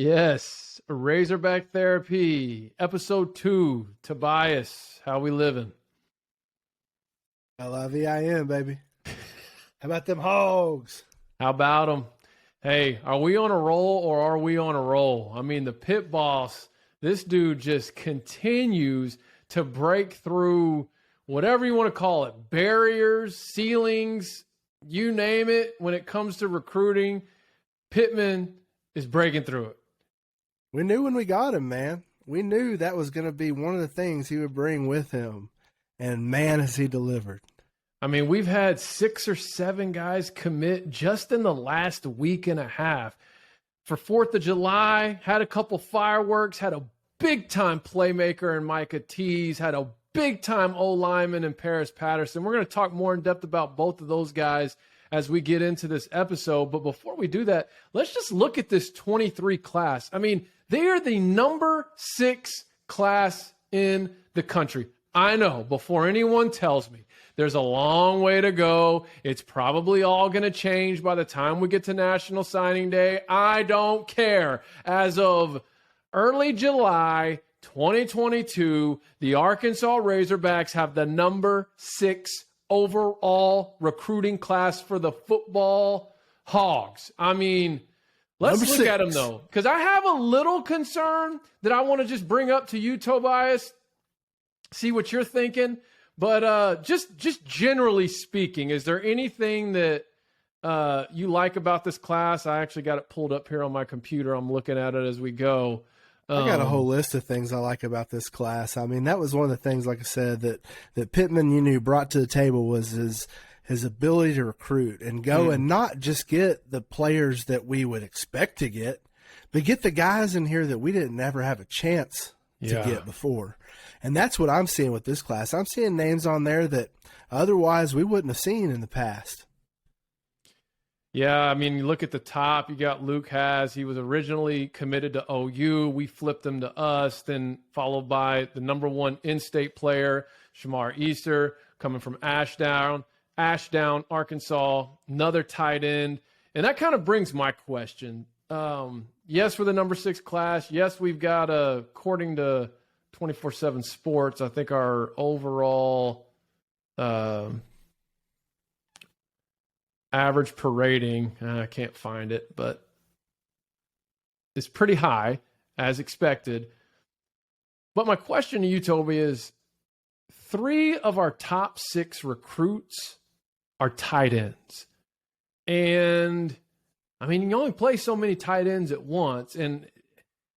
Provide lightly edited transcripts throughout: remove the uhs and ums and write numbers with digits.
Yes, Razorback Therapy, episode 2. Tobias, how we living? L-I-V-I-N, baby. How about them hogs? How about them? Hey, are we on a roll or are we on a roll? I mean, the pit boss, this dude just continues to break through whatever you want to call it, barriers, ceilings, you name it. When it comes to recruiting, Pittman is breaking through it. We knew when we got him, man. We knew that was going to be one of the things he would bring with him. And man, has he delivered. I mean, we've had 6 or 7 guys commit just in the last week and a half. For 4th of July, had a couple fireworks, had a big-time playmaker in Micah Tees, had a big-time O-lineman in Paris Patterson. We're going to talk more in depth about both of those guys as we get into this episode. But before we do that, let's just look at this 23 class. I mean, they are the number 6 class in the country. I know, before anyone tells me, there's a long way to go. It's probably all going to change by the time we get to National Signing Day. I don't care. As of early July 2022, the Arkansas Razorbacks have the number 6 overall recruiting class for the football Hogs. I mean, let's look at them, though, because I have a little concern that I want to just bring up to you, Tobias, see what you're thinking. But just generally speaking, is there anything that you like about this class? I actually got it pulled up here on my computer. I'm looking at it as we go. I got a whole list of things I like about this class. I mean, that was one of the things, like I said, that Pittman, brought to the table was his ability to recruit and go and not just get the players that we would expect to get, but get the guys in here that we didn't ever have a chance to get before. And that's what I'm seeing with this class. I'm seeing names on there that otherwise we wouldn't have seen in the past. Yeah, I mean, you look at the top, you got Luke Haas. He was originally committed to OU. We flipped him to us, then followed by the number 1 in-state player, Shamar Easter, coming from Ashdown, Arkansas, another tight end. And that kind of brings my question. Yes, we're the number 6 class. Yes, we've got, according to 24/7 Sports, I think our overall average per rating, I can't find it, but it's pretty high, as expected. But my question to you, Toby, is 3 of our top 6 recruits are tight ends. And, I mean, you only play so many tight ends at once. And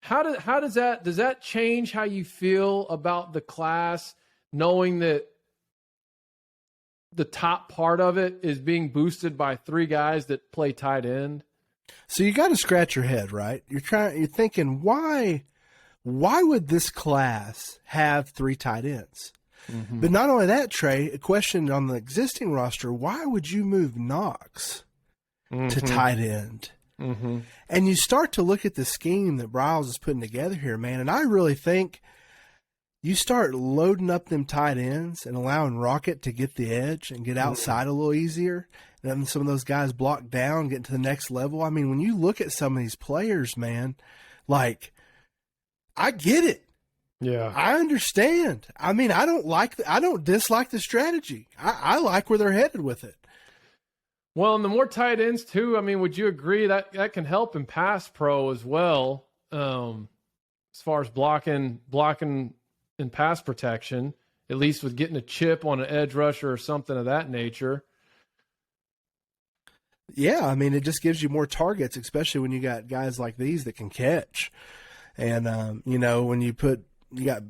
how does that change how you feel about the class, knowing that the top part of it is being boosted by 3 guys that play tight end? So you got to scratch your head, right? You're thinking, why would this class have 3 tight ends? Mm-hmm. But not only that, Trey, a question on the existing roster, why would you move Knox to tight end? Mm-hmm. And you start to look at the scheme that Briles is putting together here, man, and I really think you start loading up them tight ends and allowing Rocket to get the edge and get outside a little easier. And then some of those guys block down, get to the next level. I mean, when you look at some of these players, man, like, I get it. Yeah. I understand. I mean, I don't dislike the strategy. I like where they're headed with it. Well, and the more tight ends too, I mean, would you agree that can help in pass pro as well? As far as blocking and pass protection, at least with getting a chip on an edge rusher or something of that nature. Yeah, I mean, it just gives you more targets, especially when you got guys like these that can catch. And, when you got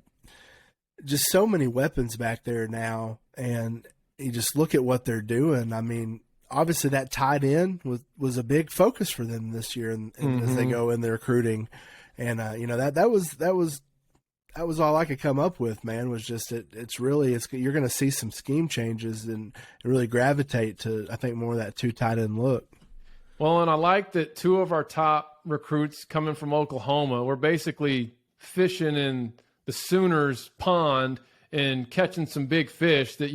just so many weapons back there now, and you just look at what they're doing. I mean, obviously that tight end was a big focus for them this year and as they go in their recruiting. And, that was all I could come up with, man, was just you're going to see some scheme changes and really gravitate to, I think, more of that 2 tight end look. Well, and I like that 2 of our top recruits coming from Oklahoma. We're basically fishing in the Sooners pond and catching some big fish that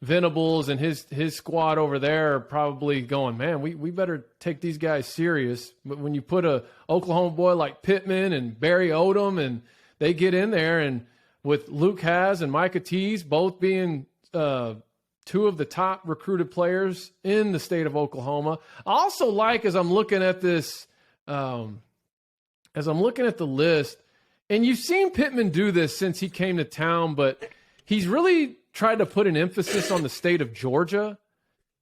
Venables and his squad over there are probably going, man, we better take these guys serious. But when you put a Oklahoma boy like Pittman and Barry Odom, and they get in there, and with Luke Haas and Micah Tease both being two of the top recruited players in the state of Oklahoma. I also like, as I'm looking at this, as I'm looking at the list, and you've seen Pittman do this since he came to town, but he's really tried to put an emphasis on the state of Georgia.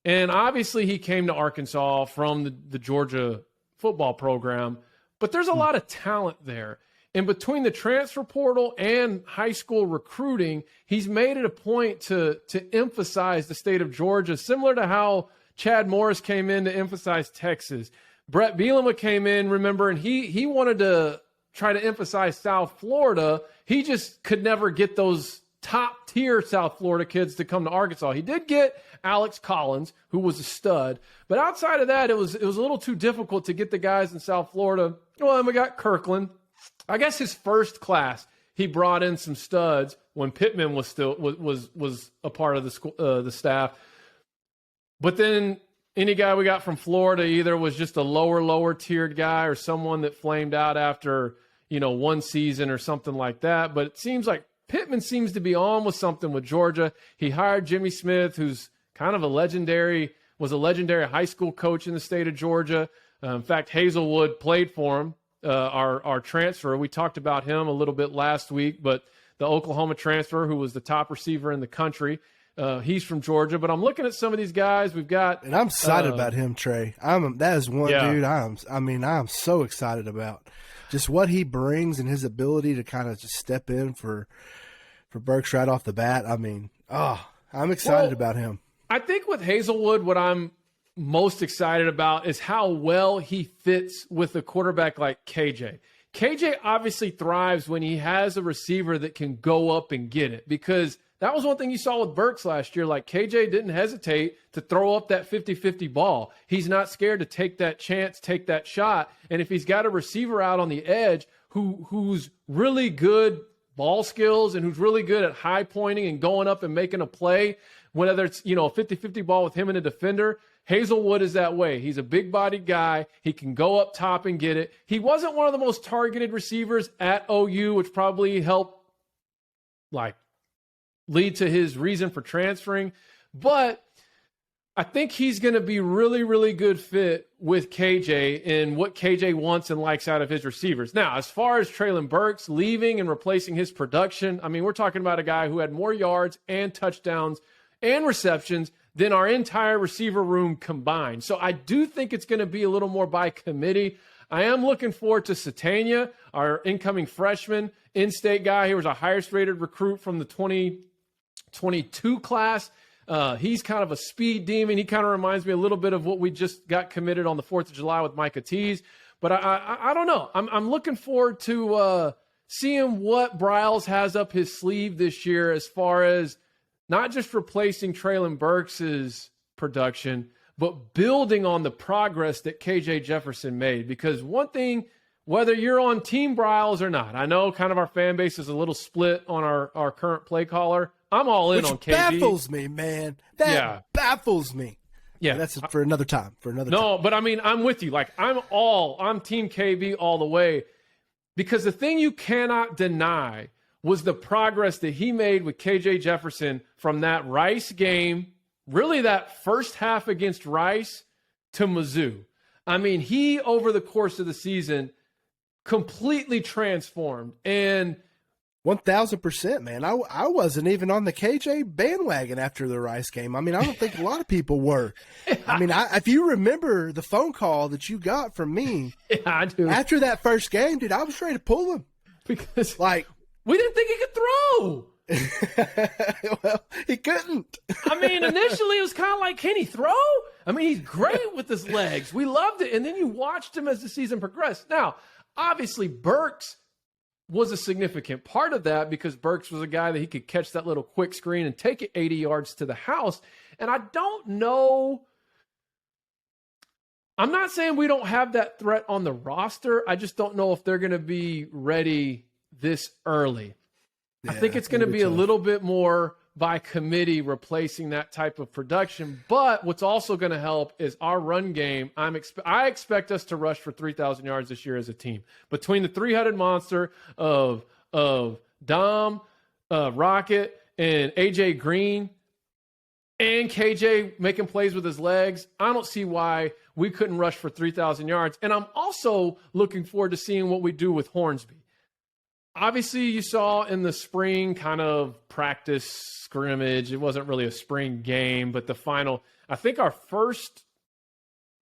And obviously he came to Arkansas from the Georgia football program, but there's a lot of talent there. And between the transfer portal and high school recruiting, he's made it a point to emphasize the state of Georgia, similar to how Chad Morris came in to emphasize Texas. Brett Bielema came in, remember, and he wanted to try to emphasize South Florida. He just could never get those top-tier South Florida kids to come to Arkansas. He did get Alex Collins, who was a stud. But outside of that, it was a little too difficult to get the guys in South Florida. Well, then we got Kirkland. I guess his first class, he brought in some studs when Pittman was still was a part of the staff. But then any guy we got from Florida either was just a lower tiered guy or someone that flamed out after, one season or something like that. But it seems like Pittman seems to be on with something with Georgia. He hired Jimmy Smith, who's kind of was a legendary high school coach in the state of Georgia. In fact, Hazelwood played for him, our transfer. We talked about him a little bit last week, but the Oklahoma transfer, who was the top receiver in the country, he's from Georgia. But I'm looking at some of these guys we've got. And I'm excited about him, Trey. That is one dude I'm so excited about. Just what he brings and his ability to kind of just step in for Burks right off the bat. I'm excited about him. I think with Hazelwood, what I'm most excited about is how well he fits with a quarterback like KJ. KJ obviously thrives when he has a receiver that can go up and get it, because that was one thing you saw with Burks last year. Like, KJ didn't hesitate to throw up that 50-50 ball. He's not scared to take that chance, take that shot. And if he's got a receiver out on the edge who's really good ball skills and who's really good at high pointing and going up and making a play, whether it's, a 50-50 ball with him and a defender, Hazelwood is that way. He's a big-bodied guy. He can go up top and get it. He wasn't one of the most targeted receivers at OU, which probably helped, lead to his reason for transferring. But I think he's going to be really, really good fit with KJ and what KJ wants and likes out of his receivers. Now, as far as Treylon Burks leaving and replacing his production, we're talking about a guy who had more yards and touchdowns and receptions than our entire receiver room combined. So I do think it's going to be a little more by committee. I am looking forward to Satania, our incoming freshman, in-state guy. He was our highest-rated recruit from the 2022 class. He's kind of a speed demon. He kind of reminds me a little bit of what we just got committed on the 4th of July with Micah Tease. But I don't know. I'm looking forward to seeing what Briles has up his sleeve this year as far as not just replacing Treylon Burks' production, but building on the progress that KJ Jefferson made. Because one thing, whether you're on Team Briles or not, I know kind of our fan base is a little split on our current play caller. I'm all in on KJ. Baffles me, man. That baffles me. Yeah, that's for another time. No, but I'm with you. I'm Team KB all the way, because the thing you cannot deny was the progress that he made with KJ Jefferson from that Rice game, really that first half against Rice, to Mizzou. He, over the course of the season, completely transformed. And 1,000%, man. I wasn't even on the KJ bandwagon after the Rice game. I don't think a lot of people were. If you remember the phone call that you got from me, I do. After that first game, dude, I was ready to pull him because we didn't think he could throw. Well, he couldn't. Initially it was kind of like, can he throw? He's great with his legs. We loved it. And then you watched him as the season progressed. Now, obviously, Burks was a significant part of that, because Burks was a guy that he could catch that little quick screen and take it 80 yards to the house. And I don't know. I'm not saying we don't have that threat on the roster. I just don't know if they're going to be ready this early. I think it's going to be a little bit more by committee replacing that type of production. But what's also going to help is our run game. I expect us to rush for 3,000 yards this year as a team. Between the three-headed monster of Dom, Rocket, and AJ Green, and KJ making plays with his legs, I don't see why we couldn't rush for 3,000 yards. And I'm also looking forward to seeing what we do with Hornsby. Obviously, you saw in the spring kind of practice scrimmage, it wasn't really a spring game, but the final, I think our first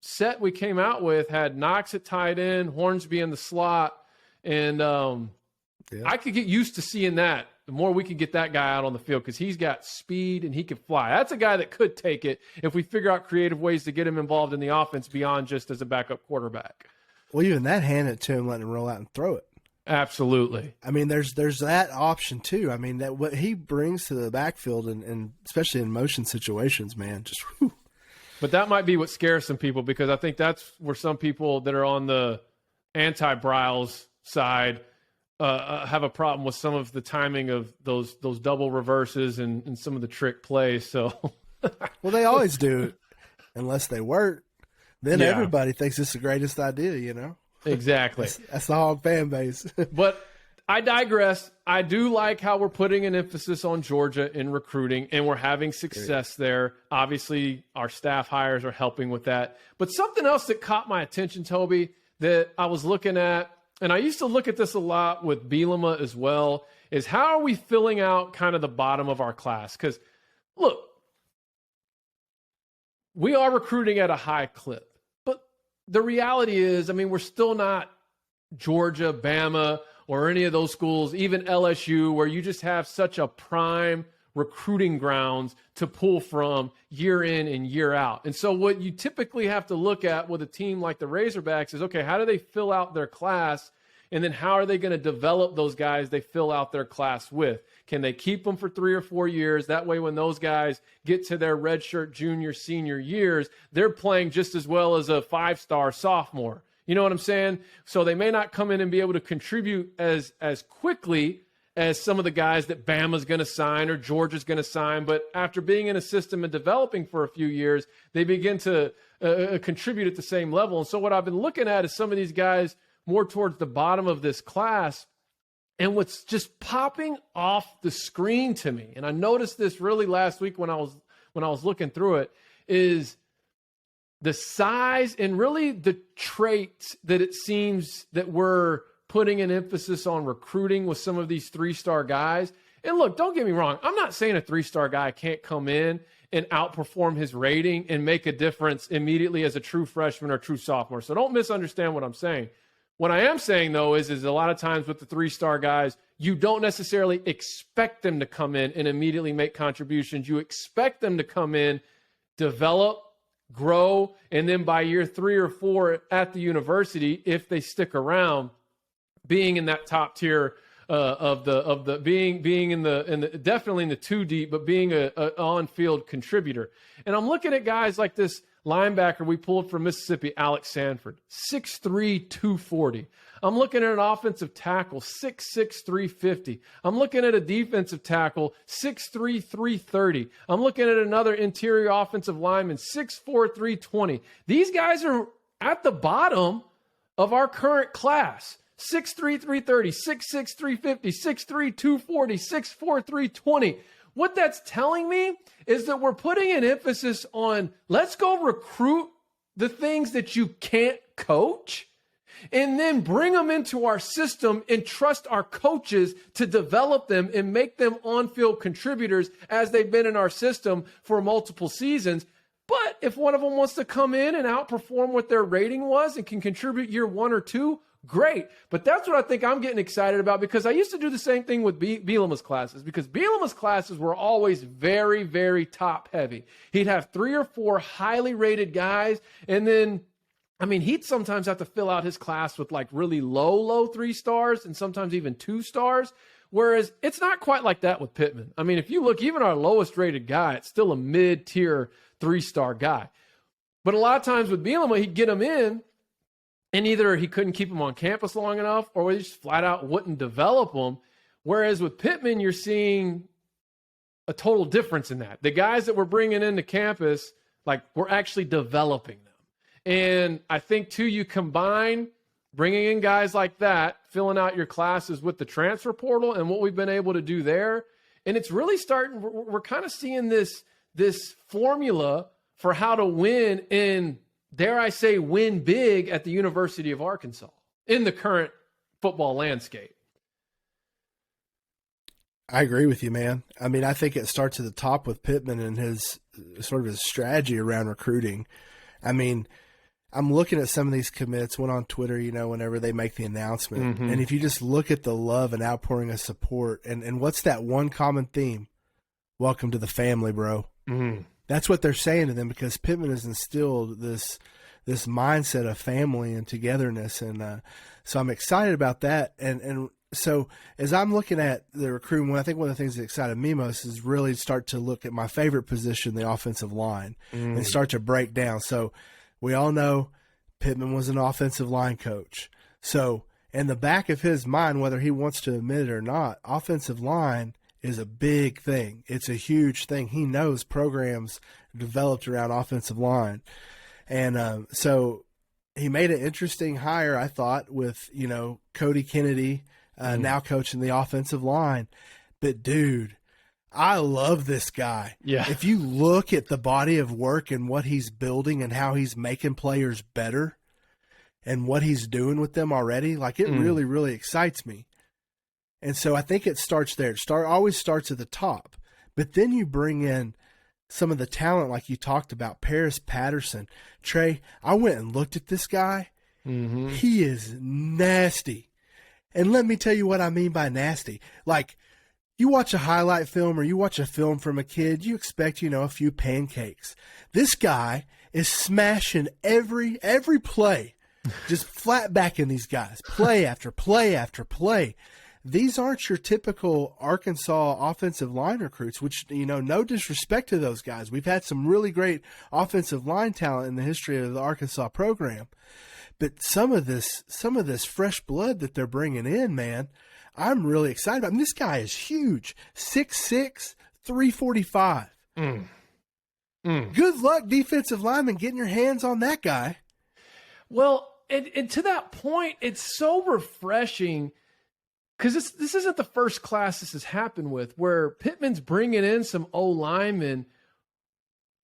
set we came out with had Knox at tight end, Hornsby in the slot, and I could get used to seeing that. The more we can get that guy out on the field, because he's got speed and he can fly. That's a guy that could take it if we figure out creative ways to get him involved in the offense beyond just as a backup quarterback. Well, even that, hand it to him, let him roll out and throw it. Absolutely. I mean, there's that option too. I mean, that what he brings to the backfield and especially in motion situations, man, just whew. But that might be what scares some people, because I think that's where some people that are on the anti-Briles side have a problem with some of the timing of those double reverses and some of the trick plays. So, well, they always do it unless they work. Then everybody thinks it's the greatest idea, you know? Exactly. That's the Hog fan base. But I digress. I do like how we're putting an emphasis on Georgia in recruiting, and we're having success there. Obviously, our staff hires are helping with that. But something else that caught my attention, Toby, that I was looking at, and I used to look at this a lot with Bielema as well, is how are we filling out kind of the bottom of our class? Because, look, we are recruiting at a high clip. The reality is, I mean, we're still not Georgia, Bama, or any of those schools, even LSU, where you just have such a prime recruiting grounds to pull from year in and year out. And so what you typically have to look at with a team like the Razorbacks is, okay, how do they fill out their class? And then how are they going to develop those guys they fill out their class with? Can they keep them for 3 or 4 years? That way, when those guys get to their redshirt junior, senior years, they're playing just as well as a 5-star sophomore. You know what I'm saying? So they may not come in and be able to contribute as quickly as some of the guys that Bama's going to sign or Georgia's going to sign. But after being in a system and developing for a few years, they begin to contribute at the same level. And so what I've been looking at is some of these guys more towards the bottom of this class. And what's just popping off the screen to me, and I noticed this really last week when I was looking through it, is the size and really the traits that it seems that we're putting an emphasis on recruiting with some of these 3-star guys. And look, don't get me wrong. I'm not saying a 3-star guy can't come in and outperform his rating and make a difference immediately as a true freshman or true sophomore. So don't misunderstand what I'm saying. What I am saying, though, is a lot of times with the 3-star guys, you don't necessarily expect them to come in and immediately make contributions. You expect them to come in, develop, grow, and then by year 3 or 4 at the university, if they stick around, being in that top tier being in the definitely in the 2 deep, but being an on-field contributor. And I'm looking at guys like this linebacker we pulled from Mississippi, Alex Sanford, 6'3", 240. I'm looking at an offensive tackle, 6'6", 350. I'm looking at a defensive tackle, 6'3", 330. I'm looking at another interior offensive lineman, 6'4", 320. These guys are at the bottom of our current class. 6'3", 330, 6'6", 350, 6'3", 240, 6'4", 320. What that's telling me is that we're putting an emphasis on, let's go recruit the things that you can't coach and then bring them into our system and trust our coaches to develop them and make them on-field contributors as they've been in our system for multiple seasons. But if one of them wants to come in and outperform what their rating was and can contribute year 1 or 2, great. But that's what I think I'm getting excited about, because I used to do the same thing with Bielema's classes, because Bielema's classes were always very, very top heavy. He'd have 3 or 4 highly rated guys. And then, I mean, he'd sometimes have to fill out his class with like really low 3 stars and sometimes even 2 stars. Whereas it's not quite like that with Pittman. I mean, if you look, even our lowest rated guy, it's still a mid-tier 3-star guy. But a lot of times with Bielema, he'd get him in, and either he couldn't keep them on campus long enough, or he just flat out wouldn't develop them. Whereas with Pittman, you're seeing a total difference in that. The guys that we're bringing into campus, like, we're actually developing them. And I think, too, you combine bringing in guys like that, filling out your classes with the transfer portal and what we've been able to do there. And it's really starting, we're kind of seeing this formula for how to win and, dare I say, win big at the University of Arkansas in the current football landscape. I agree with you, man. I mean, I think it starts at the top with Pittman and his sort of his strategy around recruiting. I mean, I'm looking at some of these commits, went on Twitter, whenever they make the announcement. Mm-hmm. And if you just look at the love and outpouring of support, and what's that one common theme? Welcome to the family, bro. Mm-hmm. That's what they're saying to them, because Pittman has instilled this mindset of family and togetherness. And so I'm excited about that. And so as I'm looking at the recruiting, I think one of the things that excited me most is really start to look at my favorite position, the offensive line, and start to break down. So we all know Pittman was an offensive line coach. So in the back of his mind, whether he wants to admit it or not, offensive line is a big thing. It's a huge thing. He knows programs developed around offensive line. And so he made an interesting hire, I thought, with, Cody Kennedy now coaching the offensive line. But, dude, I love this guy. Yeah. If you look at the body of work and what he's building and how he's making players better and what he's doing with them already, like, it really, really excites me. And so I think it starts there. It always starts at the top. But then you bring in some of the talent like you talked about, Paris Patterson. Trey, I went and looked at this guy. Mm-hmm. He is nasty. And let me tell you what I mean by nasty. Like, you watch a highlight film or you watch a film from a kid, you expect, a few pancakes. This guy is smashing every play, just flat backing these guys, play after play after play. These aren't your typical Arkansas offensive line recruits, which, no disrespect to those guys. We've had some really great offensive line talent in the history of the Arkansas program. But some of this fresh blood that they're bringing in, man, I'm really excited about. I mean, this guy is huge, 6'6", 345. Good luck, defensive lineman, getting your hands on that guy. Well, and to that point, it's so refreshing because this isn't the first class this has happened with, where Pittman's bringing in some O-linemen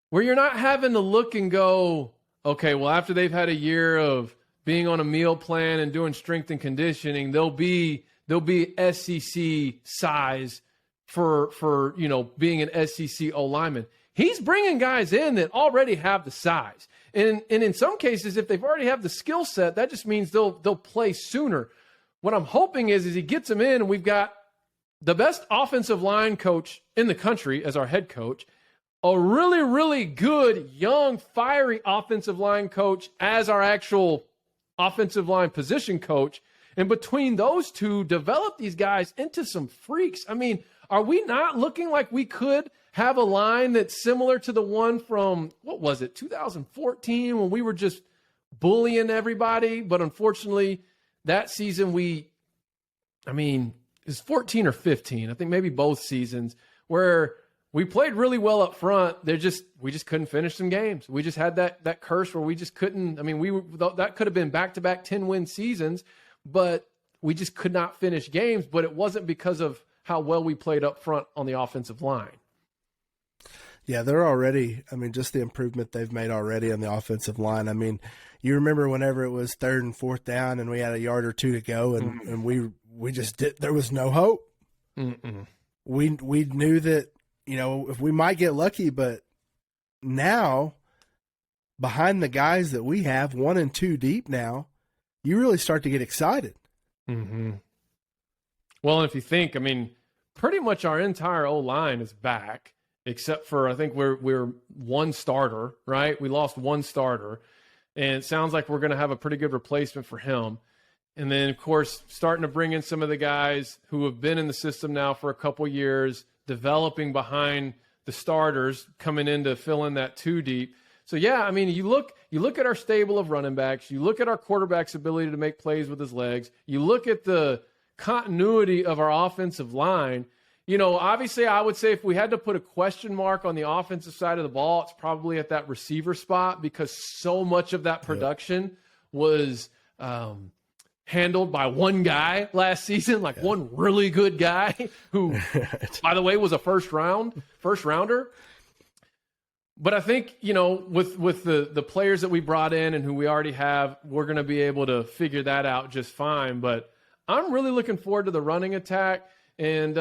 where you're not having to look and go, okay, well, after they've had a year of being on a meal plan and doing strength and conditioning, they'll be SEC size for being an SEC O-lineman. He's bringing guys in that already have the size. And in some cases, if they've already have the skill set, that just means they'll play sooner. What I'm hoping is he gets them in, and we've got the best offensive line coach in the country as our head coach, a really, really good, young, fiery offensive line coach as our actual offensive line position coach. And between those two, develop these guys into some freaks. I mean, are we not looking like we could have a line that's similar to the one from, 2014, when we were just bullying everybody? But unfortunately, that season it's 14 or 15. I think maybe both seasons, where we played really well up front. We just couldn't finish some games. We just had that curse where we just couldn't. That could have been back-to-back 10-win seasons, but we just could not finish games. But it wasn't because of how well we played up front on the offensive line. Yeah, they're already, just the improvement they've made already on the offensive line. You remember whenever it was 3rd and 4th down and we had a yard or two to go and we just there was no hope. We knew that, if we might get lucky, but now behind the guys that we have, 1 and 2 deep now, you really start to get excited. Mm-hmm. Well, and if you think, pretty much our entire O-line is back, except for, I think we're one starter, right? We lost one starter, and it sounds like we're going to have a pretty good replacement for him. And then, of course, starting to bring in some of the guys who have been in the system now for a couple years, developing behind the starters, coming in to fill in that 2 deep. So, yeah, you look at our stable of running backs, you look at our quarterback's ability to make plays with his legs, you look at the continuity of our offensive line, Obviously I would say if we had to put a question mark on the offensive side of the ball, it's probably at that receiver spot because so much of that production was handled by one guy last season, one really good guy who, by the way, was a first rounder. But I think, with the players that we brought in and who we already have, we're going to be able to figure that out just fine. But I'm really looking forward to the running attack. And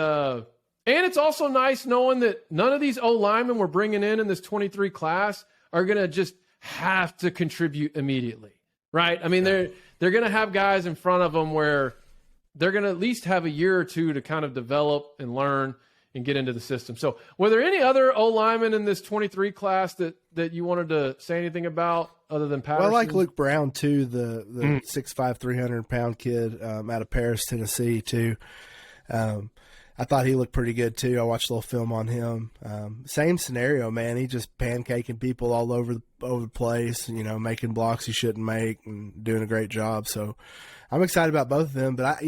it's also nice knowing that none of these O-linemen we're bringing in this 23 class are going to just have to contribute immediately, right? I mean, they're going to have guys in front of them where they're going to at least have a year or two to kind of develop and learn and get into the system. So were there any other O-linemen in this 23 class that you wanted to say anything about other than Patterson? Well, I like Luke Brown, too, the 6'5", 300-pound kid out of Paris, Tennessee, too. I thought he looked pretty good, too. I watched a little film on him. Same scenario, man. He just pancaking people all over the place, making blocks he shouldn't make and doing a great job. So I'm excited about both of them. But,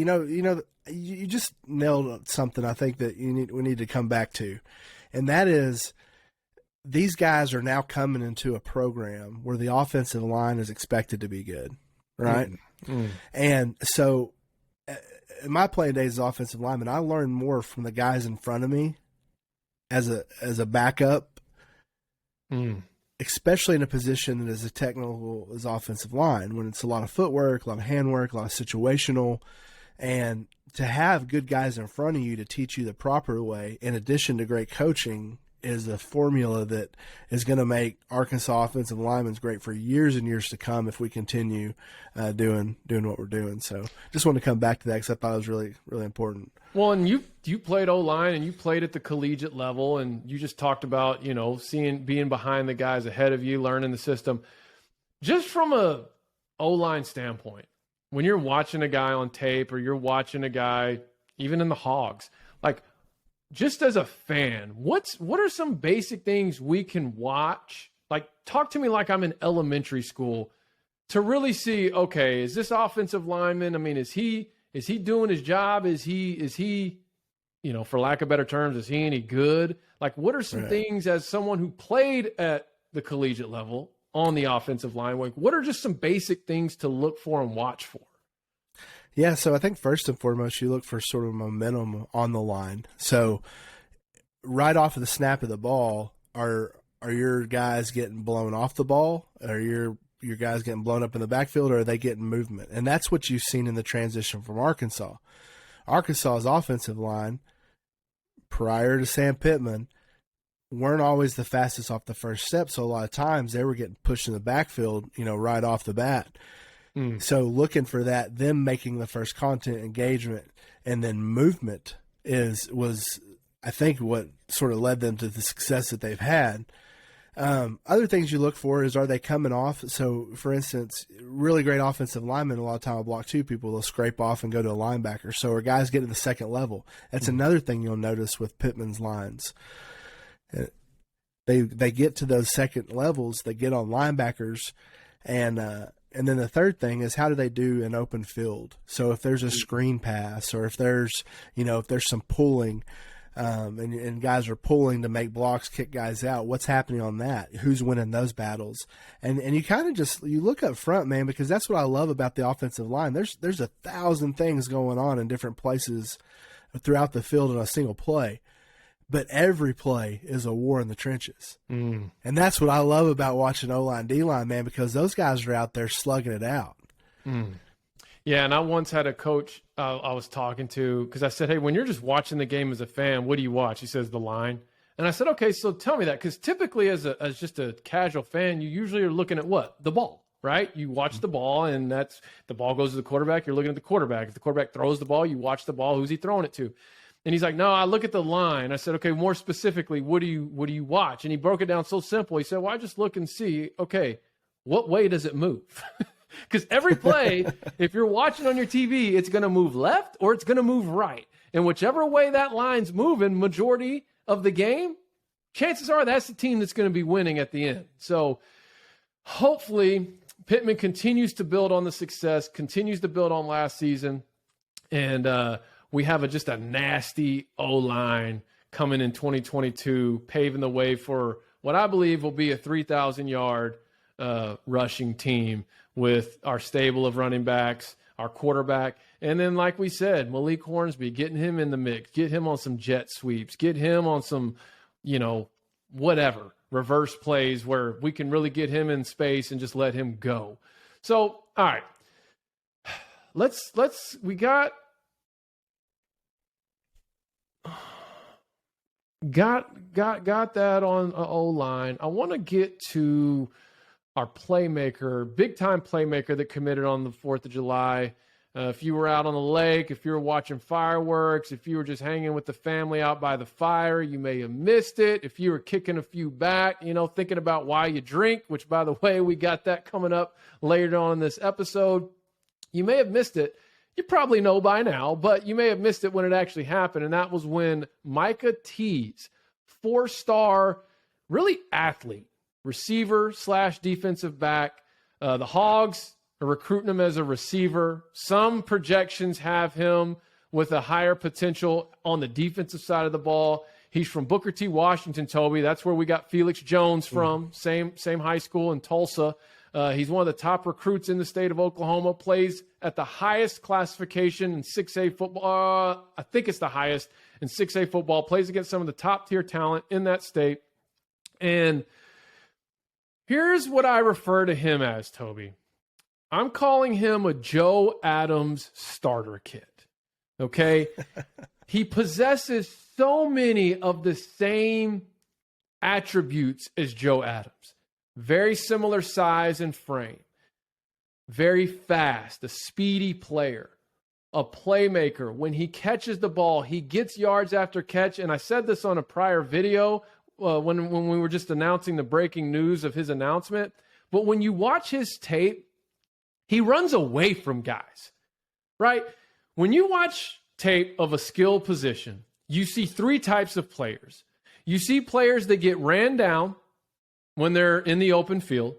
you just nailed something I think that we need to come back to, and that is these guys are now coming into a program where the offensive line is expected to be good, right? Mm-hmm. And so in my playing days as offensive lineman, I learned more from the guys in front of me as a backup, especially in a position that is as technical as offensive line, when it's a lot of footwork, a lot of handwork, a lot of situational, and to have good guys in front of you to teach you the proper way, in addition to great coaching, is a formula that is going to make Arkansas offensive linemen great for years and years to come if we continue doing what we're doing. So just want to come back to that because I thought it was really, really important. Well, and you played O-line and you played at the collegiate level, and you just talked about, being behind the guys ahead of you, learning the system. Just from a O-line standpoint, when you're watching a guy on tape or you're watching a guy even in the Hogs, just as a fan, what are some basic things we can watch? Talk to me like I'm in elementary school to really see, okay, is this offensive lineman, is he doing his job? Is he, for lack of better terms, is he any good? What are some things as someone who played at the collegiate level on the offensive line? What are just some basic things to look for and watch for? Yeah, so I think first and foremost, you look for sort of momentum on the line. So right off of the snap of the ball, are your guys getting blown off the ball? Are your guys getting blown up in the backfield, or are they getting movement? And that's what you've seen in the transition from Arkansas. Arkansas's offensive line, prior to Sam Pittman, weren't always the fastest off the first step. So a lot of times they were getting pushed in the backfield, right off the bat. So looking for that, them making the first content engagement and then movement was I think what sort of led them to the success that they've had. Other things you look for is, are they coming off? So for instance, really great offensive linemen, a lot of time will block two people, they'll scrape off and go to a linebacker. So are guys getting to the second level? That's another thing you'll notice with Pittman's lines. They get to those second levels, they get on linebackers, and then the third thing is, how do they do an open field? So if there's a screen pass, or if there's some pulling, and guys are pulling to make blocks, kick guys out, what's happening on that? Who's winning those battles? And you kind of you look up front, man, because that's what I love about the offensive line. There's 1,000 things going on in different places throughout the field in a single play. But every play is a war in the trenches. And that's what I love about watching O-line, D-line, man, because those guys are out there slugging it out. Yeah, and I once had a coach I was talking to, because I said, hey, when you're just watching the game as a fan, what do you watch? He says, the line. And I said, okay, so tell me that, because typically as just a casual fan, you usually are looking at what? The ball, right? You watch the ball, and that's the ball goes to the quarterback. You're looking at the quarterback. If the quarterback throws the ball, you watch the ball. Who's he throwing it to? And he's like, no, I look at the line. I said, okay, more specifically, what do you watch? And he broke it down so simple. He said, well, I just look and see, okay, what way does it move? Because every play, if you're watching on your TV, it's going to move left or it's going to move right. And whichever way that line's moving, majority of the game, chances are that's the team that's going to be winning at the end. So hopefully Pittman continues to build on the success, continues to build on last season, and we have just a nasty O-line coming in 2022, paving the way for what I believe will be a 3,000-yard rushing team with our stable of running backs, our quarterback, and then, like we said, Malik Hornsby, getting him in the mix, get him on some jet sweeps, get him on some, whatever, reverse plays where we can really get him in space and just let him go. So, all right, we got that on O-line. I want to get to our playmaker, big-time playmaker that committed on the 4th of July. If you were out on the lake, if you were watching fireworks, if you were just hanging with the family out by the fire, you may have missed it. If you were kicking a few back, thinking about why you drink, which, by the way, we got that coming up later on in this episode, you may have missed it. You probably know by now, but you may have missed it when it actually happened, and that was when Micah Tease, 4-star, really athlete, receiver / defensive back. The Hogs are recruiting him as a receiver. Some projections have him with a higher potential on the defensive side of the ball. He's from Booker T. Washington, Toby. That's where we got Felix Jones from, same high school in Tulsa. He's one of the top recruits in the state of Oklahoma, plays at the highest classification in 6A football. I think it's the highest in 6A football, plays against some of the top-tier talent in that state. And here's what I refer to him as, Toby. I'm calling him a Joe Adams starter kit, okay? He possesses so many of the same attributes as Joe Adams. Very similar size and frame. Very fast, a speedy player, a playmaker. When he catches the ball, he gets yards after catch. And I said this on a prior video when we were just announcing the breaking news of his announcement. But when you watch his tape, he runs away from guys, right? When you watch tape of a skill position, you see 3 types of players. You see players that get ran down when they're in the open field.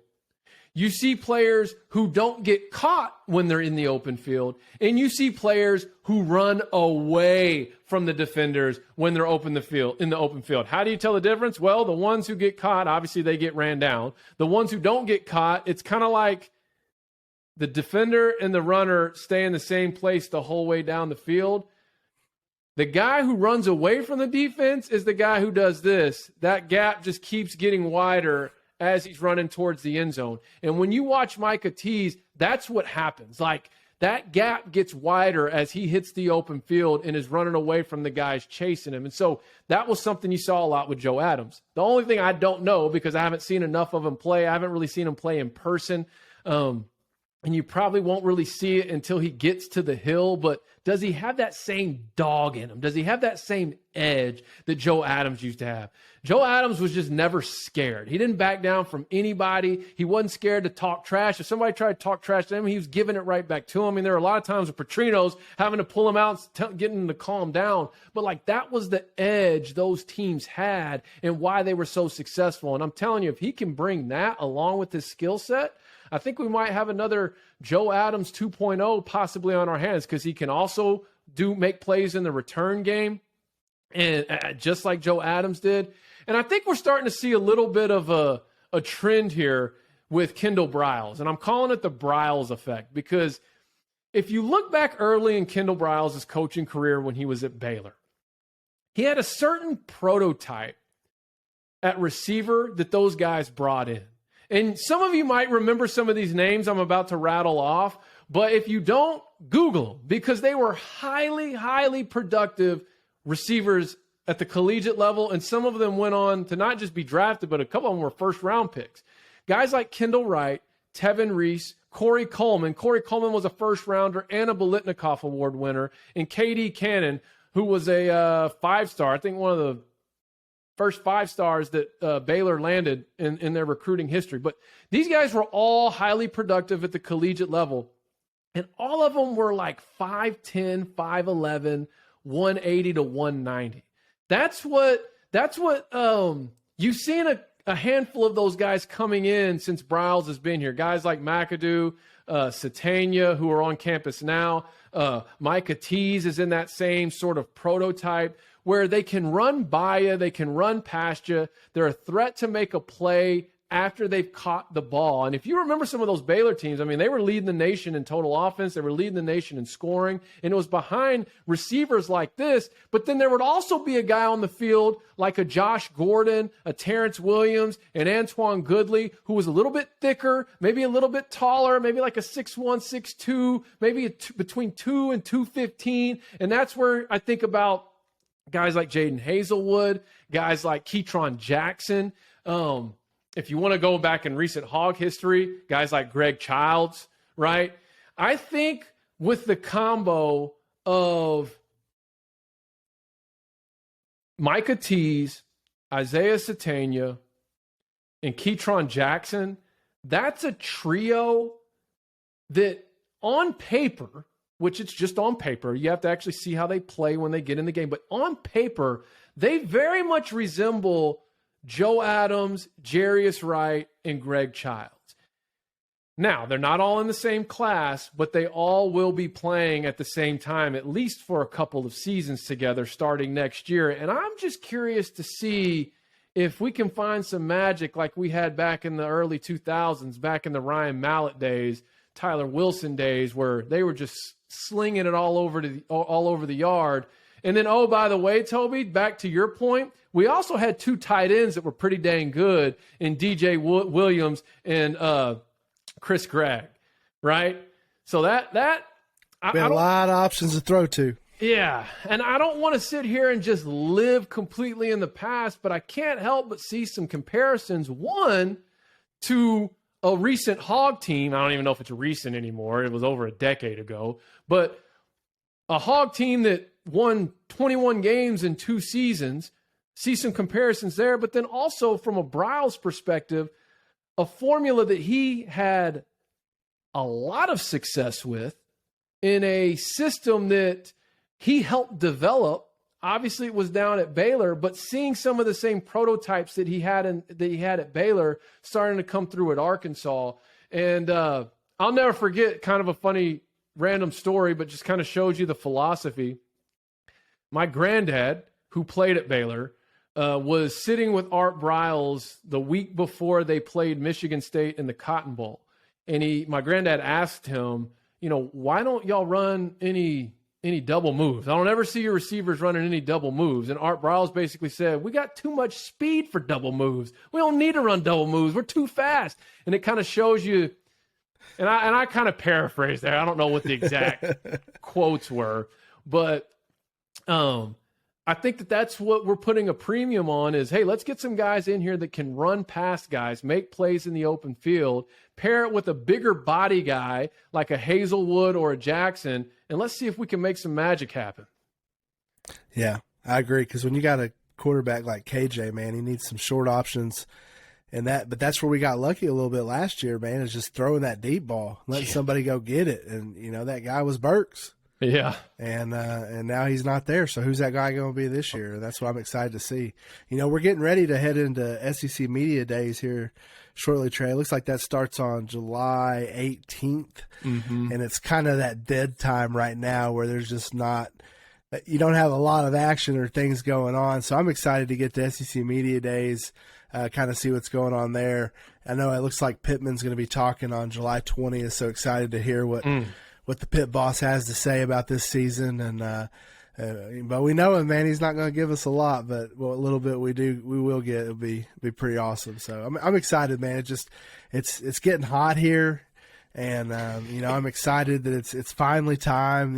You see players who don't get caught when they're in the open field. And you see players who run away from the defenders when they're in the open field. How do you tell the difference? Well, the ones who get caught, obviously they get ran down. The ones who don't get caught, it's kind of like the defender and the runner stay in the same place the whole way down the field. The guy who runs away from the defense is the guy who does this. That gap just keeps getting wider as he's running towards the end zone. And when you watch Micah Tease, that's what happens. Like, that gap gets wider as he hits the open field and is running away from the guys chasing him. And so that was something you saw a lot with Joe Adams. The only thing I don't know, because I haven't seen enough of him play, I haven't really seen him play in person, and you probably won't really see it until he gets to the hill, but does he have that same dog in him? Does he have that same edge that Joe Adams used to have? Joe Adams was just never scared. He didn't back down from anybody. He wasn't scared to talk trash. If somebody tried to talk trash to him, he was giving it right back to him. I mean, there are a lot of times with Petrinos having to pull him out, getting him to calm down. But, that was the edge those teams had and why they were so successful. And I'm telling you, if he can bring that along with his skill set, I think we might have another Joe Adams 2.0 possibly on our hands, because he can also make plays in the return game, and just like Joe Adams did. And I think we're starting to see a little bit of a trend here with Kendall Briles, and I'm calling it the Briles effect, because if you look back early in Kendall Briles' coaching career when he was at Baylor, he had a certain prototype at receiver that those guys brought in. And some of you might remember some of these names I'm about to rattle off, but if you don't, Google them, because they were highly, highly productive receivers at the collegiate level, and some of them went on to not just be drafted, but a couple of them were first-round picks. Guys like Kendall Wright, Tevin Reese, Corey Coleman. Corey Coleman was a first-rounder and a Bolitnikoff Award winner, and K.D. Cannon, who was a 5-star, I think one of the first 5 stars that Baylor landed in their recruiting history. But these guys were all highly productive at the collegiate level. And all of them were like 5'10", 5'11", 180 to 190. That's what you've seen a handful of those guys coming in since Briles has been here. Guys like McAdoo, Satania, who are on campus now. Micah Tease is in that same sort of prototype where they can run by you, they can run past you. They're a threat to make a play after they've caught the ball. And if you remember some of those Baylor teams, I mean, they were leading the nation in total offense. They were leading the nation in scoring. And it was behind receivers like this. But then there would also be a guy on the field like a Josh Gordon, a Terrence Williams, and Antoine Goodley, who was a little bit thicker, maybe a little bit taller, maybe like a 6'1", 6'2", maybe between 2 and 215. And that's where I think about guys like Jaden Hazelwood, guys like Ketron Jackson. If you want to go back in recent Hog history, guys like Greg Childs, right? I think with the combo of Micah Tease, Isaiah Satania, and Ketron Jackson, that's a trio that on paper, which it's just on paper, you have to actually see how they play when they get in the game, but on paper, they very much resemble Joe Adams, Jarius Wright, and Greg Childs. Now, they're not all in the same class, but they all will be playing at the same time, at least for a couple of seasons together starting next year. And I'm just curious to see if we can find some magic like we had back in the early 2000s, back in the Ryan Mallett days, Tyler Wilson days, where they were just slinging it all over the yard. And then, oh, by the way, Toby, back to your point, we also had two tight ends that were pretty dang good in DJ Williams and Chris Gregg, right? So we had a lot of options to throw to. Yeah, and I don't want to sit here and just live completely in the past, but I can't help but see some comparisons. One, to a recent Hog team. I don't even know if it's recent anymore. It was over a decade ago. But a Hog team that won 21 games in 2 seasons, see some comparisons there. But then also from a Briles perspective, a formula that he had a lot of success with in a system that he helped develop. Obviously, it was down at Baylor, but seeing some of the same prototypes that he had at Baylor starting to come through at Arkansas. And I'll never forget, kind of a funny random story, but just kind of shows you the philosophy. My granddad, who played at Baylor, was sitting with Art Briles the week before they played Michigan State in the Cotton Bowl. And my granddad asked him, why don't y'all run any double moves? I don't ever see your receivers running any double moves. And Art Briles basically said, we got too much speed for double moves. We don't need to run double moves. We're too fast. And it kind of shows you, and I kind of paraphrase there. I don't know what the exact quotes were, but I think that's what we're putting a premium on is, hey, let's get some guys in here that can run past guys, make plays in the open field, pair it with a bigger body guy like a Hazelwood or a Jackson, and let's see if we can make some magic happen. Yeah, I agree, because when you got a quarterback like KJ, man, he needs some short options. But that's where we got lucky a little bit last year, man, is just throwing that deep ball, letting somebody go get it. And, that guy was Burks. Yeah. And now he's not there. So who's that guy going to be this year? That's what I'm excited to see. We're getting ready to head into SEC Media Days here shortly, Trey. It looks like that starts on July 18th. Mm-hmm. And it's kind of that dead time right now where there's just you don't have a lot of action or things going on. So I'm excited to get to SEC Media Days, kind of see what's going on there. I know it looks like Pittman's going to be talking on July 20th. So excited to hear what the Pitt boss has to say about this season. And but we know him, man. He's not going to give us a lot, but what little bit we will get. It'll be pretty awesome. So I'm excited, man. It's getting hot here, and I'm excited that it's finally time.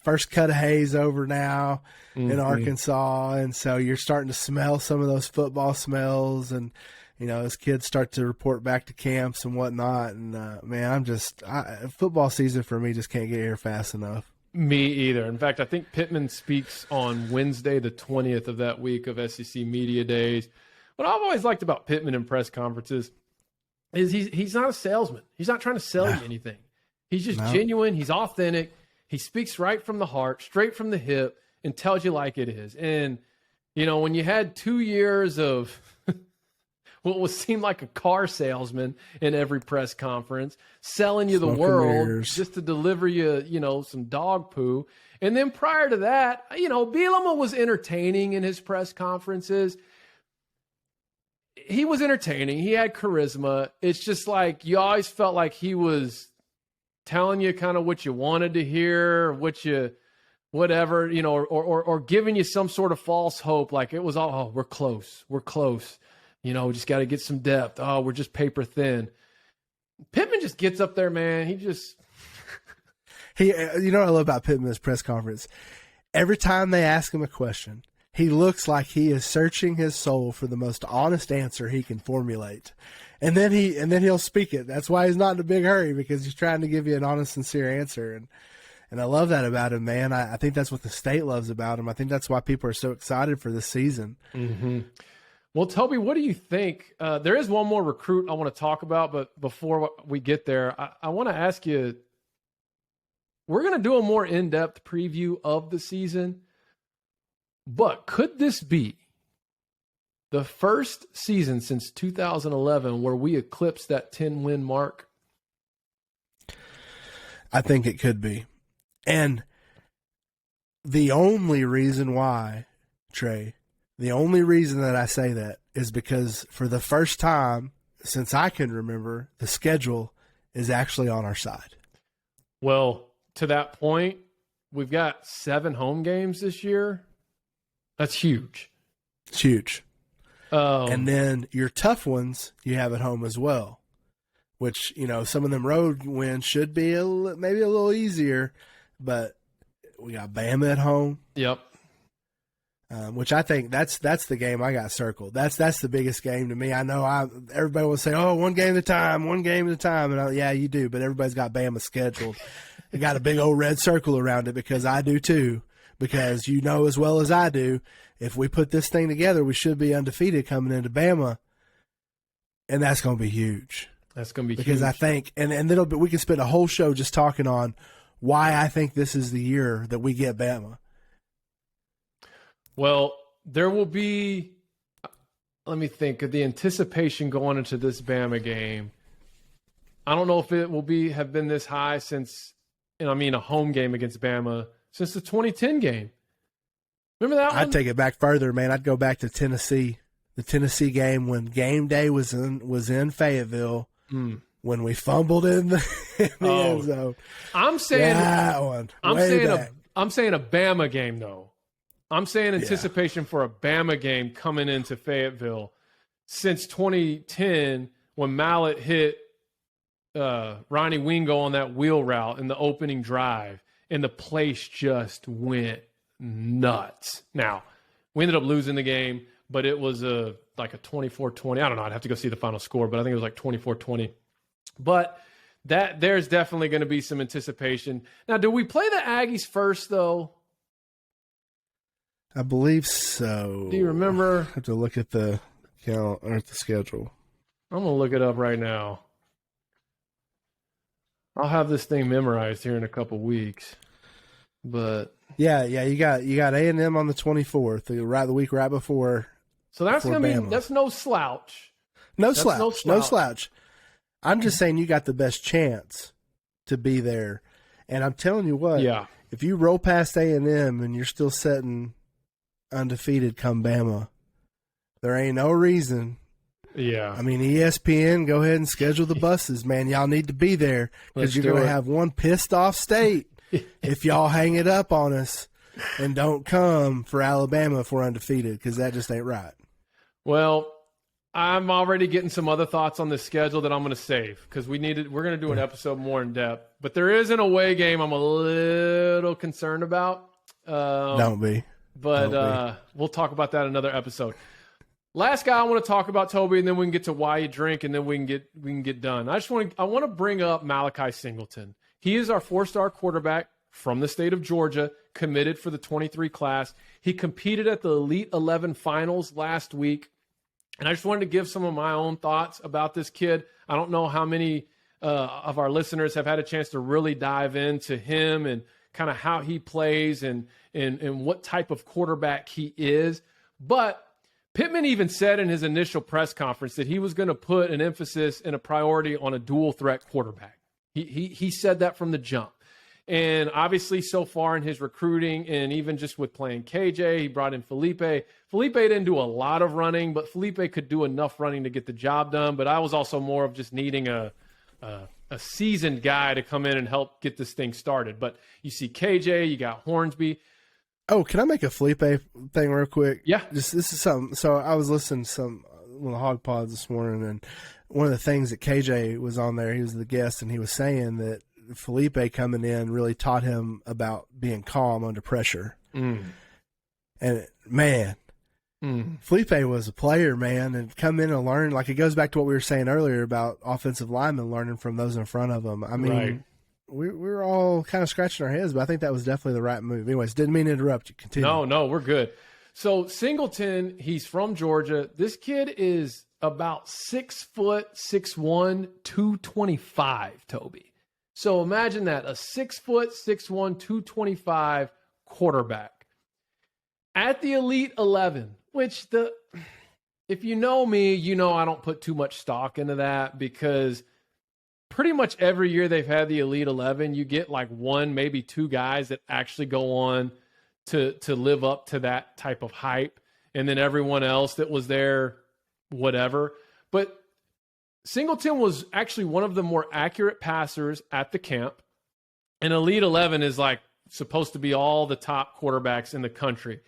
First cut of hay's over now in Arkansas, and so you're starting to smell some of those football smells, and as kids start to report back to camps and whatnot. And, man, football season for me just can't get here fast enough. Me either. In fact, I think Pittman speaks on Wednesday, the 20th of that week of SEC Media Days. What I've always liked about Pittman in press conferences is he's not a salesman. He's not trying to sell you anything. He's just genuine. He's authentic. He speaks right from the heart, straight from the hip, and tells you like it is. And, when you had 2 years of what was seemed like a car salesman in every press conference, selling you the Smoke and world mirrors. just to deliver you, some dog poo. And then prior to that, Bielema was entertaining in his press conferences. He was entertaining. He had charisma. It's just like you always felt like he was telling you kind of what you wanted to hear, whatever, or giving you some sort of false hope. Like it was all, we're close. We just got to get some depth. Oh, we're just paper thin. Pittman just gets up there, man. He what I love about Pittman's press conference? Every time they ask him a question, he looks like he is searching his soul for the most honest answer he can formulate. And then he'll speak it. That's why he's not in a big hurry, because he's trying to give you an honest, sincere answer. And I love that about him, man. I think that's what the state loves about him. I think that's why people are so excited for this season. Mm-hmm. Well, Toby, what do you think? There is one more recruit I want to talk about, but before we get there, I want to ask you, we're going to do a more in-depth preview of the season, but could this be the first season since 2011 where we eclipsed that 10-win mark? I think it could be. And the only reason why, Trey, the only reason that I say that is because for the first time since I can remember, the schedule is actually on our side. Well, to that point, we've got 7 home games this year. That's huge. It's huge. And then your tough ones you have at home as well, which, some of them road wins should be maybe a little easier, but we got Bama at home. Yep. Which I think that's the game I got circled. That's the biggest game to me. I know everybody will say, "Oh, one game at a time," and yeah, you do. But everybody's got Bama scheduled. They got a big old red circle around it because I do too. Because you know as well as I do, if we put this thing together, we should be undefeated coming into Bama, and that's going to be huge. That's going to be because huge. I think, and then we can spend a whole show just talking on why I think this is the year that we get Bama. Well, there will be, let me think, of the anticipation going into this Bama game. I don't know if it will have been this high since, a home game against Bama, since the 2010 game. Remember that one? I'd take it back further, man. I'd go back to Tennessee. The Tennessee game when game day was in Fayetteville, when we fumbled in the end zone. I'm saying that one. I'm saying a Bama game though. I'm saying anticipation for a Bama game coming into Fayetteville since 2010 when Mallet hit Ronnie Wingo on that wheel route in the opening drive, and the place just went nuts. Now, we ended up losing the game, but it was like a 24-20. I don't know. I'd have to go see the final score, but I think it was like 24-20. But there's definitely going to be some anticipation. Now, do we play the Aggies first, though? I believe so. Do you remember? I have to look at the count or at the schedule. I'm going to look it up right now. I'll have this thing memorized here in a couple weeks. But yeah, you got A&M on the 24th, the week right before. So that's going to be that's no slouch. No slouch. I'm just saying you got the best chance to be there. And I'm telling you what, if you roll past A&M and you're still sitting undefeated come Bama, there ain't no reason. Yeah. ESPN, go ahead and schedule the buses, man. Y'all need to be there because you're going to have one pissed off state if y'all hang it up on us and don't come for Alabama if we're undefeated, because that just ain't right. Well, I'm already getting some other thoughts on the schedule that I'm going to save because we're going to do an episode more in depth. But there is an away game I'm a little concerned about. Don't be. But we'll talk about that in another episode. Last guy I want to talk about, Toby, and then we can get to why you drink, and then we can get done. I want to bring up Malachi Singleton. He is our 4-star quarterback from the state of Georgia, committed for the 23 class. He competed at the Elite-11 finals last week, and I just wanted to give some of my own thoughts about this kid. I don't know how many of our listeners have had a chance to really dive into him and kind of how he plays and what type of quarterback he is, but Pittman even said in his initial press conference that he was going to put an emphasis and a priority on a dual threat quarterback. He said that from the jump. And obviously so far in his recruiting and even just with playing KJ, he brought in Felipe. Felipe didn't do a lot of running, but Felipe could do enough running to get the job done. But I was also more of just needing a seasoned guy to come in and help get this thing started. But you see KJ, you got Hornsby. Oh, can I make a Felipe thing real quick? Yeah. This is something. So I was listening to one of the Hog Pods this morning, and one of the things that KJ was on there, he was the guest, and he was saying that Felipe coming in really taught him about being calm under pressure. And man, Felipe was a player, man, and come in and learn. Like, it goes back to what we were saying earlier about offensive linemen learning from those in front of them. I mean, right. we're all kind of scratching our heads, but I think that was definitely the right move. Anyways, didn't mean to interrupt you. Continue. No, we're good. So Singleton, he's from Georgia. This kid is about 6'6", 225, Toby. So imagine that, a 6'6", 225 quarterback at the Elite-11, which if you know me, you know I don't put too much stock into that, because pretty much every year they've had the Elite-11, you get like one, maybe two guys that actually go on to live up to that type of hype. And then everyone else that was there, whatever. But Singleton was actually one of the more accurate passers at the camp. And Elite-11 is like supposed to be all the top quarterbacks in the country.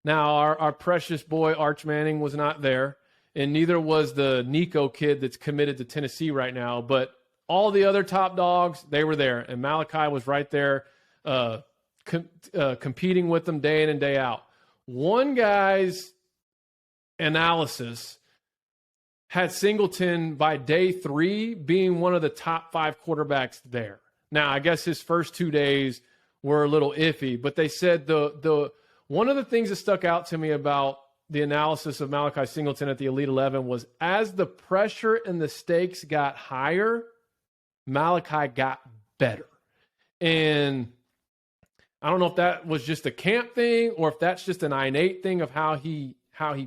Now, our precious boy Arch Manning was not there, and neither was the Nico kid that's committed to Tennessee right now. But all the other top dogs, they were there. And Malachi was right there competing with them day in and day out. One guy's analysis had Singleton by day 3 being one of the top 5 quarterbacks there. Now, I guess his first 2 days were a little iffy, but they said the one of the things that stuck out to me about the analysis of Malachi Singleton at the Elite-11 was, as the pressure and the stakes got higher, Malachi got better. And I don't know if that was just a camp thing or if that's just an innate thing of how he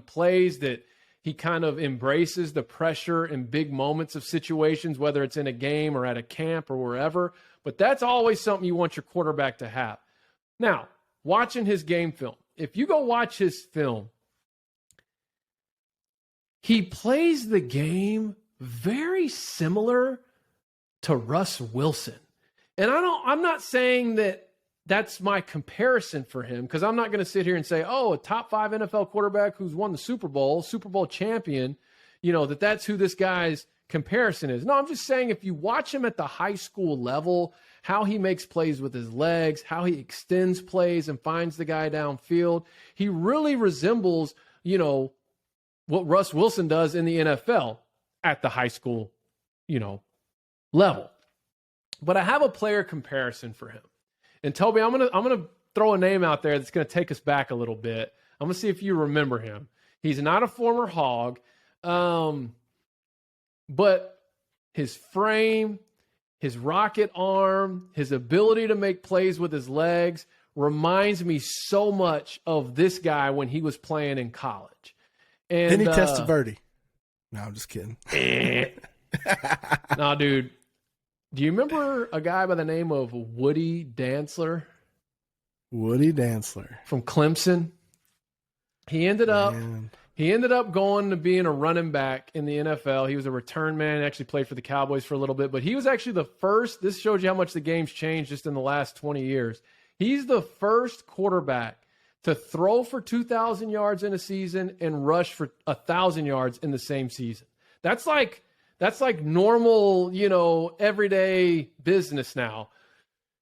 plays, that he kind of embraces the pressure in big moments of situations, whether it's in a game or at a camp or wherever. But that's always something you want your quarterback to have. Now, watching his game film, if you go watch his film, he plays the game very similar to Russ Wilson. And I'm not saying that that's my comparison for him, because I'm not going to sit here and say, oh, a top 5 NFL quarterback who's won the Super Bowl champion, that's who this guy's comparison is. No, I'm just saying, if you watch him at the high school level, how he makes plays with his legs, how he extends plays and finds the guy downfield, he really resembles, what Russ Wilson does in the NFL at the high school, level. But I have a player comparison for him. And Toby, I'm gonna throw a name out there that's gonna take us back a little bit. I'm gonna see if you remember him. He's not a former Hog, but his frame, his rocket arm, his ability to make plays with his legs reminds me so much of this guy when he was playing in college. And then he tested Verdi. No, I'm just kidding. No, dude. Do you remember a guy by the name of Woody Dantzler? Woody Dantzler from Clemson. He ended up going to being a running back in the NFL. He was a return man, actually played for the Cowboys for a little bit, but he was actually the first. This shows you how much the game's changed just in the last 20 years. He's the first quarterback to throw for 2,000 yards in a season and rush for 1,000 yards in the same season. That's like normal, everyday business now.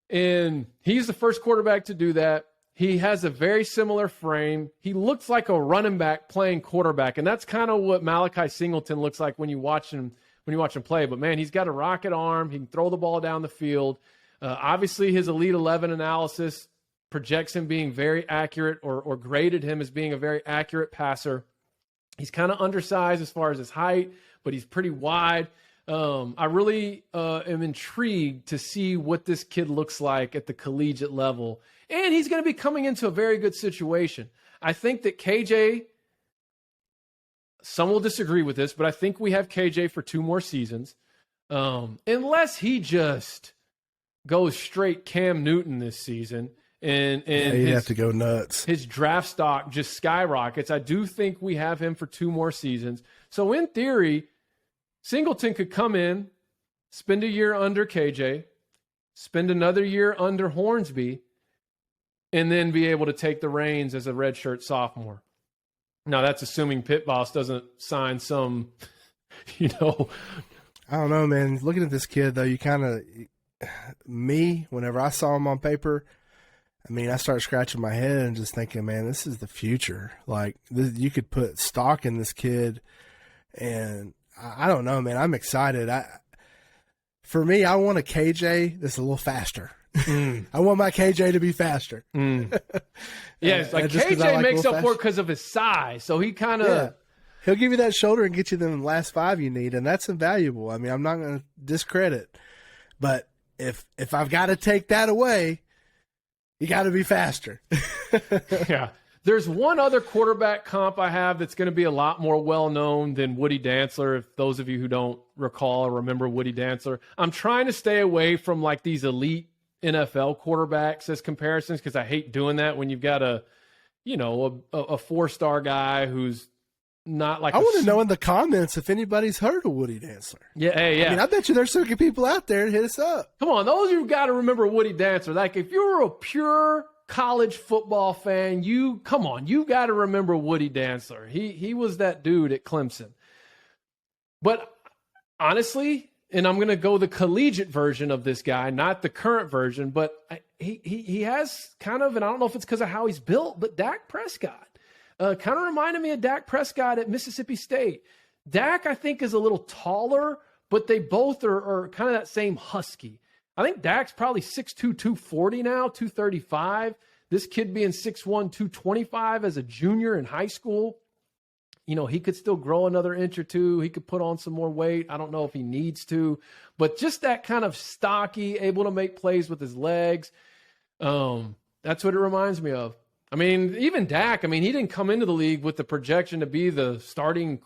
And he's the first quarterback to do that. He has a very similar frame. He looks like a running back playing quarterback. And that's kind of what Malachi Singleton looks like when you watch him play. But man, he's got a rocket arm. He can throw the ball down the field. Obviously his Elite-11 analysis projects him being very accurate, or graded him as being a very accurate passer. He's kind of undersized as far as his height, but he's pretty wide. I really am intrigued to see what this kid looks like at the collegiate level. And he's going to be coming into a very good situation. I think that KJ some will disagree with this, but I think we have KJ for 2 more seasons. Unless he just goes straight Cam Newton this season and you have to go nuts. His draft stock just skyrockets. I do think we have him for 2 more seasons. So in theory, Singleton could come in, spend a year under KJ, spend another year under Hornsby, and then be able to take the reins as a redshirt sophomore. Now, that's assuming Pit Boss doesn't sign some, I don't know, man. Looking at this kid, though, whenever I saw him on paper, I started scratching my head and just thinking, man, this is the future. Like, you could put stock in this kid, and I don't know, man. I'm excited. For me, I want a KJ that's a little faster. I want my KJ to be faster. Yeah, it's like KJ makes up for it because of his size. So he kind of... Yeah. He'll give you that shoulder and get you the last 5 you need, and that's invaluable. I'm not going to discredit. But if I've got to take that away, you got to be faster. Yeah. There's one other quarterback comp I have that's going to be a lot more well-known than Woody Dantzler, if those of you who don't recall or remember Woody Dantzler. I'm trying to stay away from like these elite NFL quarterbacks as comparisons because I hate doing that when you've got a 4-star guy who's not like... I want to know in the comments if anybody's heard of Woody Dantzler. Yeah, hey, yeah. I bet you there's certain people out there to hit us up. Come on, those of you got to remember Woody Dantzler. Like, if you're a pure college football fan, you got to remember Woody Dantzler. He was that dude at Clemson. But honestly, and I'm going to go the collegiate version of this guy, not the current version, but he has kind of, and I don't know if it's because of how he's built, but Dak Prescott. Kind of reminded me of Dak Prescott at Mississippi State. Dak, I think, is a little taller, but they both are kind of that same husky. I think Dak's probably 6'2", 240 now, 235. This kid being 6'1", 225 as a junior in high school. He could still grow another inch or two. He could put on some more weight. I don't know if he needs to. But just that kind of stocky, able to make plays with his legs. That's what it reminds me of. Even Dak, he didn't come into the league with the projection to be the starting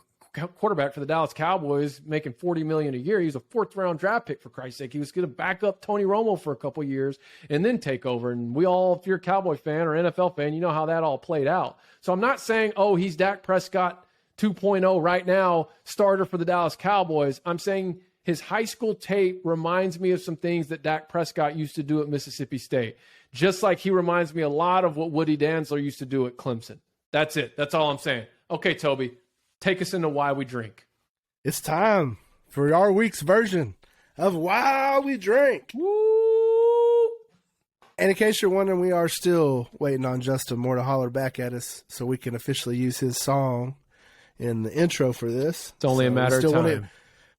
quarterback for the Dallas Cowboys, making $40 million a year. He was a 4th-round draft pick, for Christ's sake. He was going to back up Tony Romo for a couple years and then take over. And we all, if you're a Cowboy fan or NFL fan, you know how that all played out. So I'm not saying, he's Dak Prescott 2.0 right now, starter for the Dallas Cowboys. I'm saying his high school tape reminds me of some things that Dak Prescott used to do at Mississippi State. Just like he reminds me a lot of what Woody Dantzler used to do at Clemson. That's it. That's all I'm saying. Okay, Toby, take us into Why We Drink. It's time for our week's version of Why We Drink. Woo! And in case you're wondering, we are still waiting on Justin Moore to holler back at us so we can officially use his song in the intro for this. It's only a matter of time.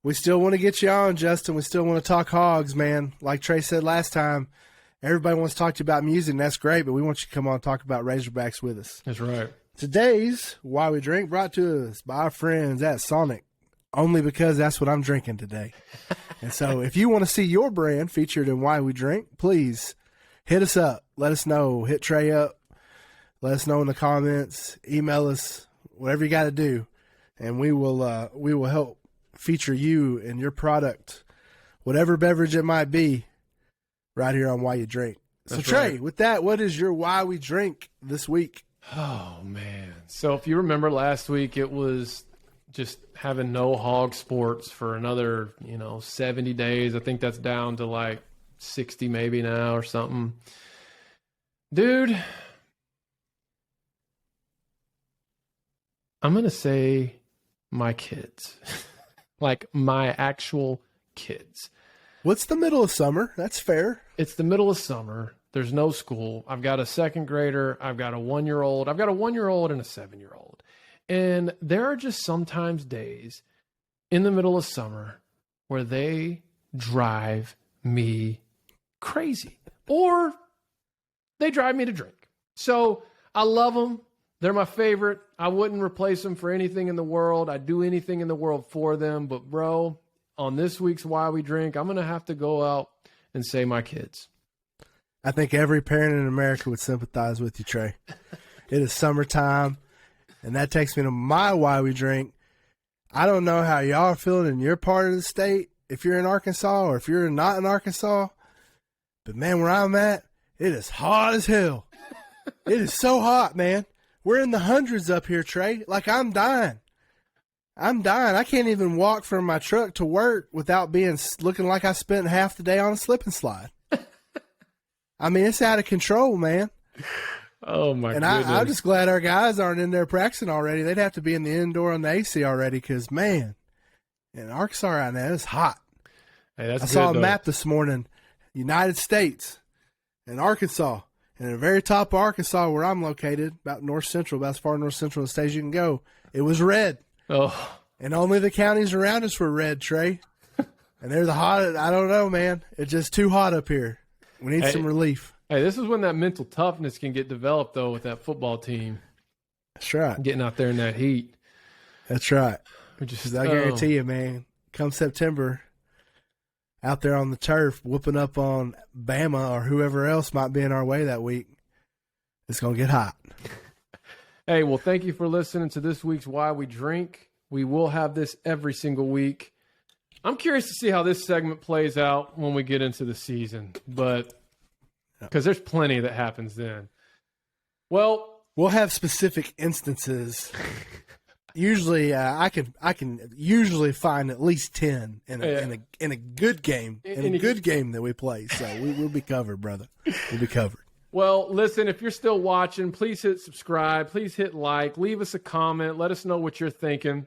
We still want to get you on, Justin. We still want to talk hogs, man. Like Trey said last time, everybody wants to talk to you about music, and that's great, but we want you to come on and talk about Razorbacks with us. That's right. Today's Why We Drink brought to us by our friends at Sonic, only because that's what I'm drinking today. And so if you want to see your brand featured in Why We Drink, please hit us up. Let us know. Hit Trey up. Let us know in the comments. Email us. Whatever you got to do. And we will help feature you and your product, whatever beverage it might be, right here on Why You Drink. That's so, Trey, right. with that, what is your Why We Drink this week? Oh, man. So if you remember last week, it was just having no hog sports for another, 70 days. I think that's down to like 60 maybe now or something. Dude, I'm going to say my kids. Like my actual kids. What's the middle of summer? That's fair. It's the middle of summer. There's no school. I've got a 2nd grader. I've got a 1-year-old. I've got a 1-year-old and a 7-year-old. And there are just sometimes days in the middle of summer where they drive me crazy. Or they drive me to drink. So I love them. They're my favorite. I wouldn't replace them for anything in the world. I'd do anything in the world for them. But, bro, on this week's Why We Drink, I'm going to have to go out and say my kids. I think every parent in America would sympathize with you, Trey. It is summertime, and that takes me to my Why We Drink, I don't know how y'all are feeling in your part of the state, if you're in Arkansas or if you're not in Arkansas, but man, where I'm at, it is hot as hell. It is so hot, man. We're in the hundreds up here, Trey. Like, I'm dying. I can't even walk from my truck to work without looking like I spent half the day on a slip and slide. I mean, it's out of control, man. Oh, my goodness. And I'm just glad our guys aren't in there practicing already. They'd have to be in the indoor on the AC already because, man, in Arkansas right now, it's hot. Hey, that's I saw a though. map this morning, United States and Arkansas. And at the very top of Arkansas, where I'm located, about north central, about as far north central as the state as you can go, it was red. Oh. And only the counties around us were red, Trey. And they're the hottest. I don't know, man. It's just too hot up here. We need some relief. Hey, this is when that mental toughness can get developed, though, with that football team. That's right. Getting out there in that heat. That's right. I guarantee you, man, come September, out there on the turf, whooping up on Bama or whoever else might be in our way that week, it's going to get hot. Hey, well, thank you for listening to this week's Why We Drink. We will have this every single week. I'm curious to see how this segment plays out when we get into the season, but because there's plenty that happens then. Well, we'll have specific instances. Usually, I can usually find at least 10 in a good game that we play. So we'll be covered, brother. We'll be covered. Well, listen, if you're still watching, please hit subscribe. Please hit like. Leave us a comment. Let us know what you're thinking.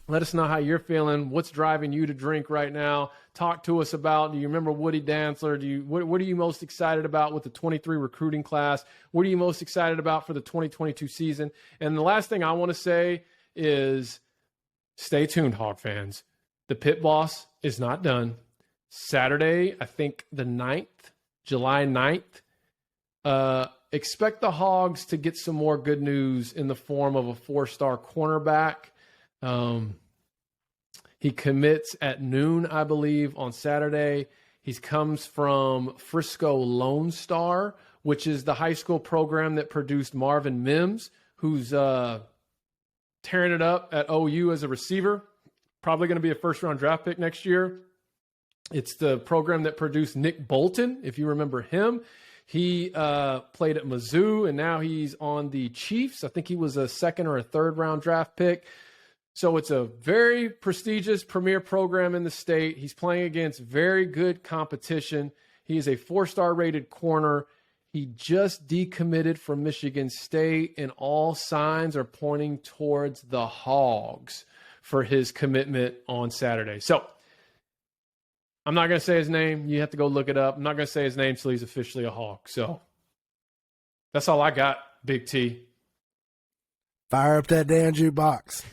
Let us know how you're feeling. What's driving you to drink right now? Talk to us about, do you remember Woody Dantzler? What are you most excited about with the 23 recruiting class? What are you most excited about for the 2022 season? And the last thing I want to say is stay tuned, Hog fans. The Pit Boss is not done. Saturday, I think the 9th, July 9th. Expect the Hogs to get some more good news in the form of a 4-star cornerback. He commits at noon, I believe, on Saturday. He comes from Frisco Lone Star, which is the high school program that produced Marvin Mims, who's tearing it up at OU as a receiver. Probably going to be a first-round draft pick next year. It's the program that produced Nick Bolton, if you remember him. He played at Mizzou, and now he's on the Chiefs. I think he was a second or a third-round draft pick. So it's a very prestigious premier program in the state. He's playing against very good competition. He is a 4-star rated corner. He just decommitted from Michigan State, and all signs are pointing towards the Hogs for his commitment on Saturday. So I'm not going to say his name. You have to go look it up. I'm not going to say his name till he's officially a Hog. So that's all I got, Big T. Fire up that damn jukebox.